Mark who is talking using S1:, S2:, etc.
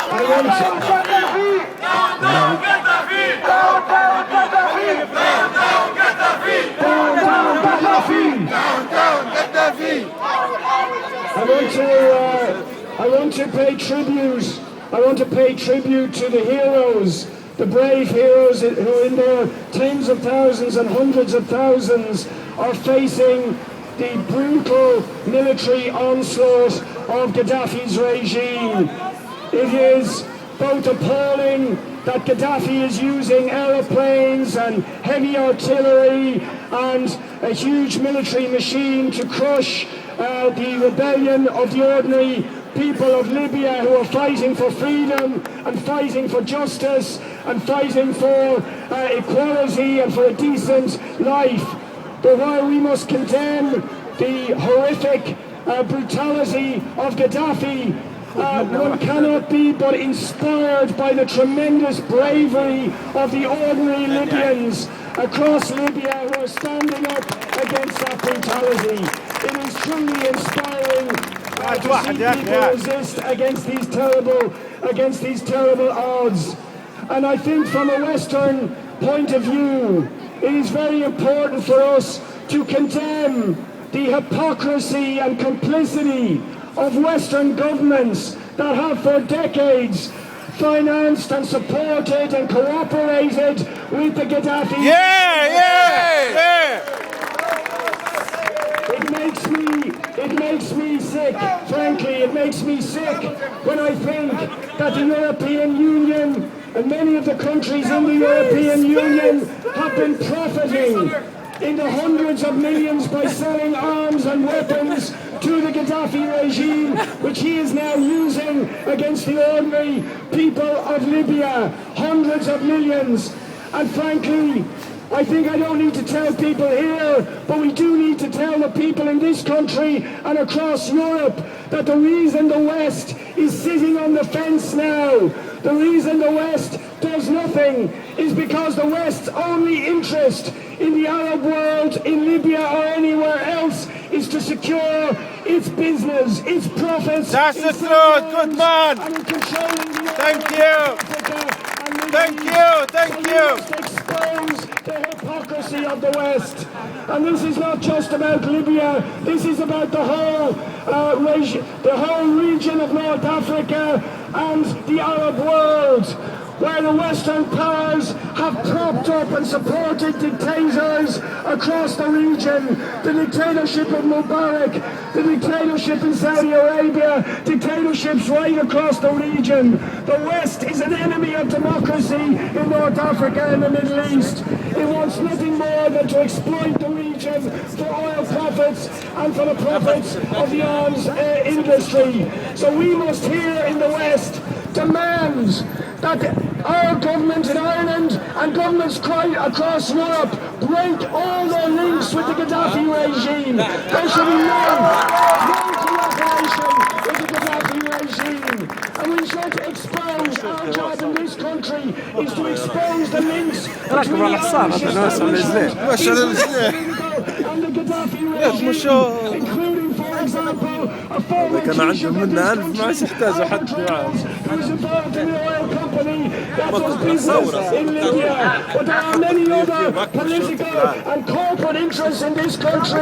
S1: I want to pay tribute. I want to pay tribute to the heroes, the brave heroes who in their tens of thousands and hundreds of thousands are facing the brutal military onslaught of Gaddafi's regime. It is both appalling that Gaddafi is using aeroplanes and heavy artillery and a huge military machine to crush the rebellion of the ordinary people of Libya who are fighting for freedom and fighting for justice and fighting for equality and for a decent life. But while we must condemn the horrific brutality of Gaddafi, one cannot be but inspired by the tremendous bravery of the ordinary Libyans across Libya who are standing up against that brutality. It is truly inspiring to see people resist against these terrible odds. And I think from a Western point of view, it is very important for us to condemn the hypocrisy and complicity of Western governments that have for decades financed and supported and cooperated with the Gaddafi. It makes me sick, frankly, it makes me sick when I think that the European Union and many of the countries in the European Union have been profiting in the hundreds of millions by selling arms and weapons to the Gaddafi regime, which he is now using against the ordinary people of Libya, hundreds of millions. And frankly, I think I don't need to tell people here, but we do need to tell the people in this country and across Europe that the reason the West is sitting on the fence now, the reason the West does nothing, is because the West's only interest in the Arab world, in Libya or anywhere else, is to secure its business, its profits.
S2: That's the truth, good man. Thank you. Thank you.
S1: Expose the hypocrisy of the West. And this is not just about Libya, this is about the whole region of North Africa and the Arab world, where the Western powers have propped up and supported dictators across the region. The dictatorship of Mubarak, the dictatorship in Saudi Arabia, dictatorships right across the region. The West is an enemy of democracy in North Africa and the Middle East. It wants nothing more than to exploit the region for oil profits and for the profits of the arms industry. So we must here in the West demand that our government in Ireland and governments across Europe break all their links with the Gaddafi regime. There should be no cooperation with the Gaddafi regime. And we should expose, our job in this country is to expose the links between the Irish establishment and the Gaddafi regime, including, for example, a former chief of who's involved in the oil company that does business in Libya. But there are many other political and corporate interests in this country.